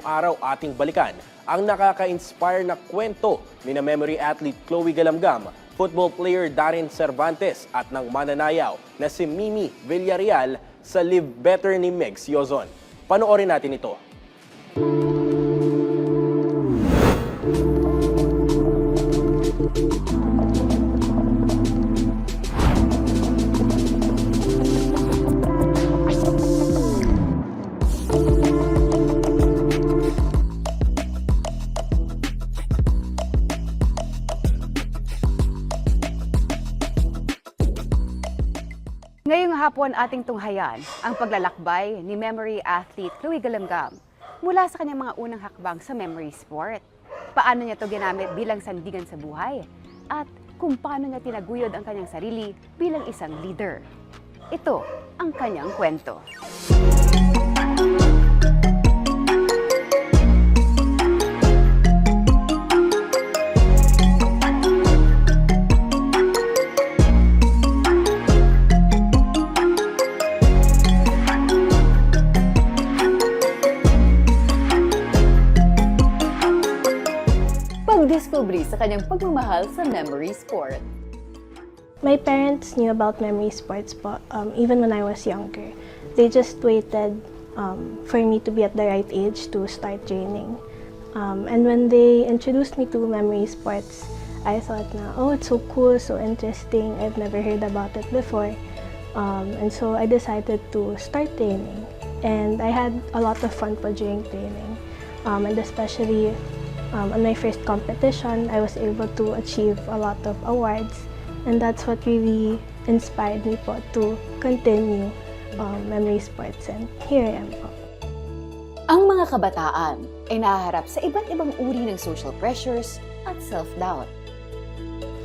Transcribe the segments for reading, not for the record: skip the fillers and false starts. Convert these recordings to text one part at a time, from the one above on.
ngayong araw ating balikan ang nakaka-inspire na kwento ni na memory athlete Chloe Galamgam, football player Darren Cervantes at ng mananayaw na si Mimi Villarreal sa Live Better ni Megs Yozon. Panoorin natin ito. Ngayong hapon ating tunghayan ang paglalakbay ni memory athlete Chloe Galamgam mula sa kanyang mga unang hakbang sa memory sport. Paano niya ito ginamit bilang sandigan sa buhay at kung paano niya tinaguyod ang kanyang sarili bilang isang leader. Ito ang kanyang kwento. Pagdiskubre sa kanyang pagmamahal sa memory sport. My parents knew about memory sports even when I was younger. They just waited for me to be at the right age to start training. And when they introduced me to memory sports, I thought na, oh, it's so cool, so interesting. I've never heard about it before. And so I decided to start training. And I had a lot of fun during training. And especially on my first competition, I was able to achieve a lot of awards. And that's what really inspired me to continue memory sports. And here I am po. Ang mga kabataan ay nahaharap sa iba't ibang uri ng social pressures at self-doubt.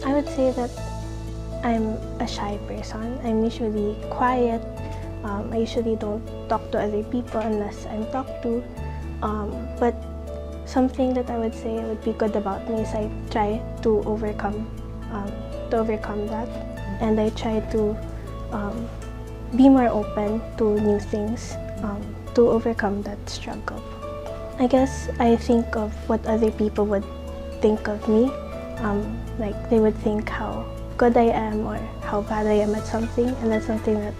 I would say that I'm a shy person. I'm usually quiet. I usually don't talk to other people unless I'm talked to. But something that I would say would be good about me is I try to overcome that, and I try to be more open to new things, to overcome that struggle. I guess I think of what other people would think of me, like they would think how good I am or how bad I am at something, and that's something that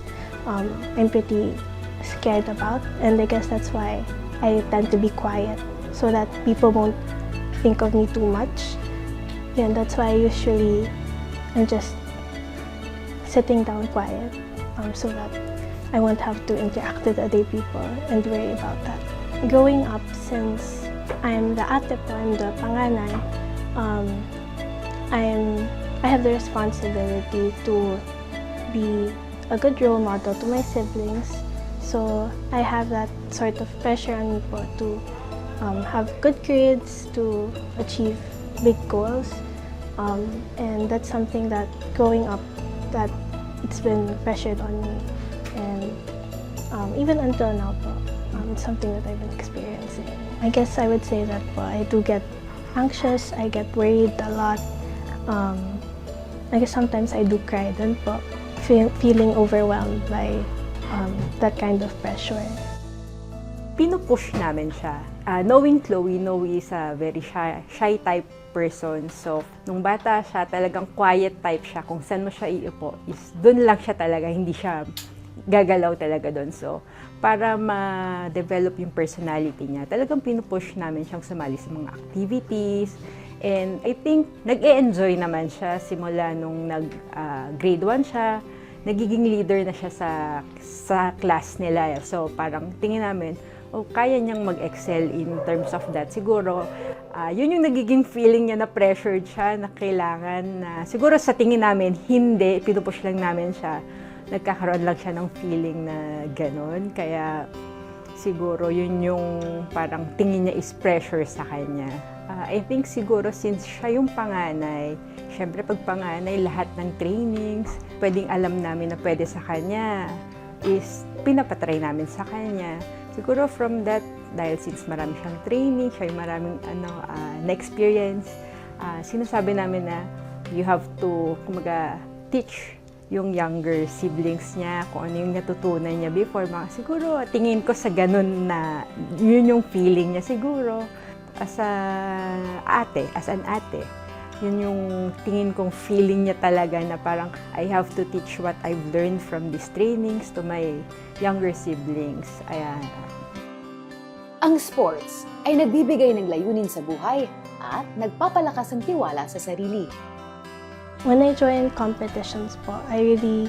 I'm pretty scared about, and I guess that's why I tend to be quiet, so that people won't think of me too much. Yeah, that's why usually I'm just sitting down quiet, so that I won't have to interact with other people and worry about that. Growing up, since I'm the ate po, I'm the panganay, I have the responsibility to be a good role model to my siblings. So I have that sort of pressure on me po to have good grades, to achieve big goals, and that's something that growing up, that it's been pressured on me, and even until now po, it's something that I've been experiencing. I guess I would say that po, I do get anxious, I get worried a lot. I guess sometimes I do cry then po, feeling overwhelmed by that kind of pressure. Pinupush namin siya. Knowing Chloe is a very shy type person. So, nung bata siya, talagang quiet type siya. Kung saan mo siya iupo, is dun lang siya talaga, hindi siya gagalaw talaga dun. So, para ma-develop yung personality niya, talagang pinupush namin siyang sumali sa mga activities. And I think, nag-e-enjoy naman siya simula nung grade 1 siya. Nagiging leader na siya sa class nila. So, parang tingin namin, kaya niyang mag-excel in terms of that. Siguro, yun yung nagiging feeling niya na pressured siya, na kailangan na, siguro sa tingin namin, hindi, pinupush lang namin siya. Nagkakaroon lang siya ng feeling na gano'n. Kaya, siguro, yun yung parang tingin niya is pressure sa kanya. I think siguro since siya yung panganay, syempre pag panganay, lahat ng trainings, pwedeng alam namin na pwede sa kanya, is pinapatry namin sa kanya. Siguro from that, dahil since marami siyang training, siya yung maraming na-experience, sinasabi namin na you have to, kumaga, teach yung younger siblings niya, kung ano yung natutunan niya before. Siguro, tingin ko sa ganun na yun yung feeling niya siguro as an ate. Yun yung tingin kong feeling niya talaga na parang I have to teach what I've learned from these trainings to my younger siblings. Ayan. Ang sports ay nagbibigay ng layunin sa buhay at nagpapalakas ng tiwala sa sarili. When I join competitions po, I really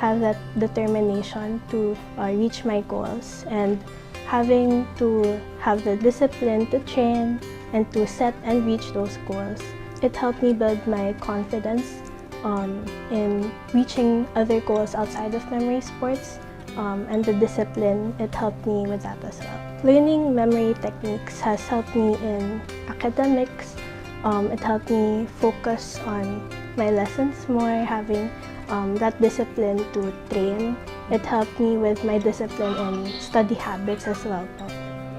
have that determination to reach my goals, and having to have the discipline to train and to set and reach those goals. It helped me build my confidence in reaching other goals outside of memory sports, and the discipline, it helped me with that as well. Learning memory techniques has helped me in academics. It helped me focus on my lessons more, having that discipline to train. It helped me with my discipline and study habits as well po.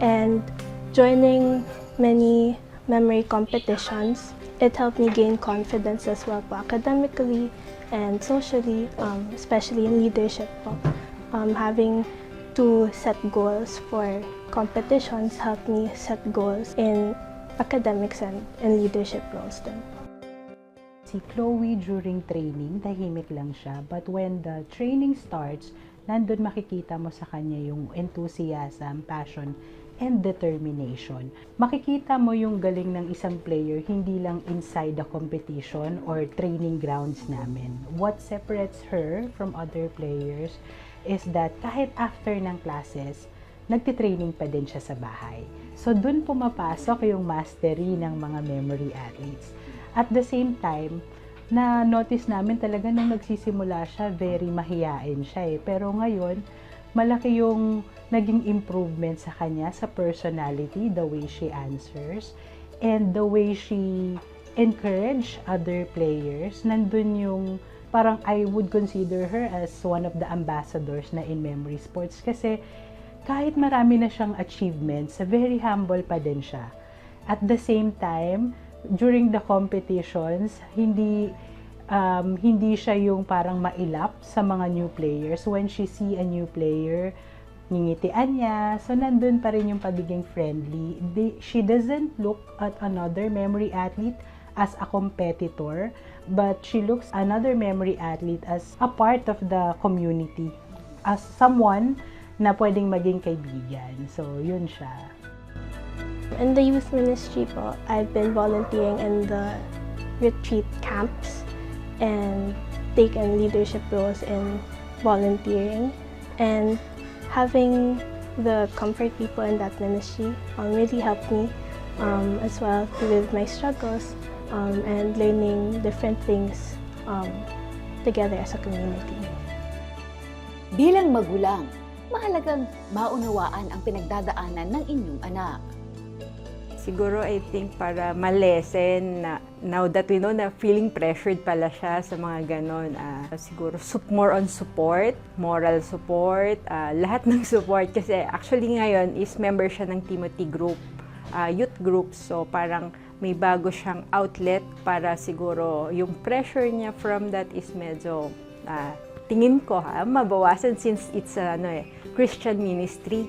And joining many memory competitions, it helped me gain confidence as well po, academically and socially, especially in leadership po. Having to set goals for competitions helped me set goals in academics and leadership roles din. Si Chloe during training, tahimik lang siya. But when the training starts, nandun makikita mo sa kanya yung enthusiasm, passion, and determination. Makikita mo yung galing ng isang player, hindi lang inside the competition or training grounds namin. What separates her from other players is that kahit after ng classes, nagtitraining pa din siya sa bahay. So, dun pumapasok yung mastery ng mga memory athletes. At the same time, na-notice namin talaga nung nagsisimula siya, very mahiyain siya eh. Pero ngayon, malaki yung naging improvement sa kanya, sa personality, the way she answers, and the way she encourage other players. Nandun yung parang I would consider her as one of the ambassadors na in memory sports kasi kahit marami na siyang achievements, very humble pa din siya. At the same time, during the competitions, hindi siya yung parang mailap sa mga new players. When she see a new player, ngingitian niya. So, nandun pa rin yung pagiging friendly. She doesn't look at another memory athlete as a competitor, but she looks another memory athlete as a part of the community, as someone na pwedeng maging kaibigan. So, yun siya. In the youth ministry po, I've been volunteering in the retreat camps and taken leadership roles in volunteering. And having the comfort people in that ministry really helped me as well with my struggles and learning different things together as a community. Bilang magulang, mahalagang maunawaan ang pinagdadaanan ng inyong anak. Siguro, I think, para ma-lessen na now that we know na feeling pressured pala siya sa mga ganon, siguro more on support, moral support, lahat ng support. Kasi actually ngayon is member siya ng Timothy group, youth group. So parang may bago siyang outlet para siguro yung pressure niya from that is medyo, tingin ko mabawasan since it's Christian ministry.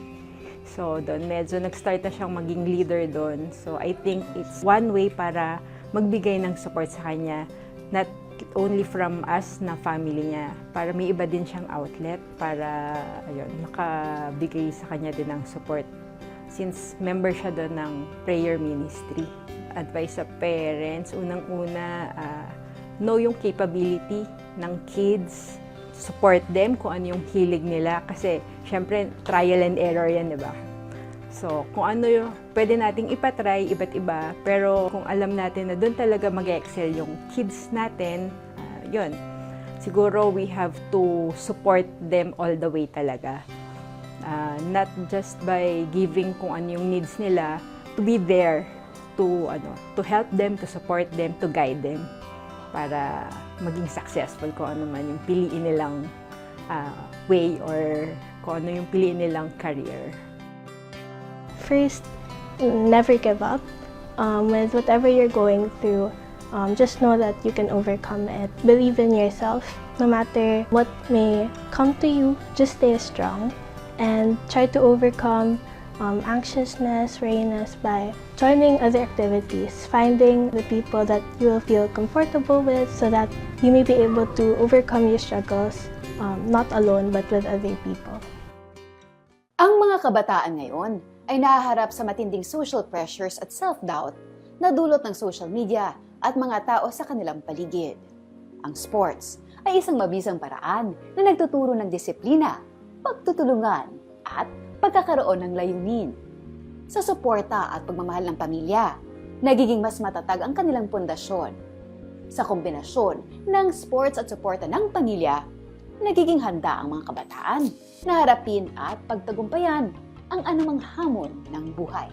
So, doon medyo nag-start na siyang maging leader doon. So, I think it's one way para magbigay ng support sa kanya, not only from us na family niya, para may iba din siyang outlet para makabigay sa kanya din ng support. Since member siya doon ng prayer ministry. Advice sa parents, unang-una, know yung capability ng kids, support them kung ano yung hilig nila kasi syempre trial and error yan, di ba? So, kung ano yung pwede nating ipatry, iba't iba, pero kung alam natin na doon talaga mag-excel yung kids natin, yun. Siguro we have to support them all the way talaga. Not just by giving kung ano yung needs nila, to be there to help them, to support them, to guide them para maging successful kung ano man yung piliin nilang way or kung ano yung piliin nilang career. First, never give up. With whatever you're going through, Just know that you can overcome it. Believe in yourself. No matter what may come to you, just stay strong and try to overcome anxiousness, weariness by joining other activities, finding the people that you will feel comfortable with so that you may be able to overcome your struggles, not alone but with other people. Ang mga kabataan ngayon ay nahaharap sa matinding social pressures at self-doubt na dulot ng social media at mga tao sa kanilang paligid. Ang sports ay isang mabisang paraan na nagtuturo ng disiplina, pagtutulungan at pagkakaroon ng layunin. Sa suporta at pagmamahal ng pamilya, nagiging mas matatag ang kanilang pundasyon. Sa kombinasyon ng sports at suporta ng pamilya, nagiging handa ang mga kabataan na harapin at pagtagumpayan ang anumang hamon ng buhay.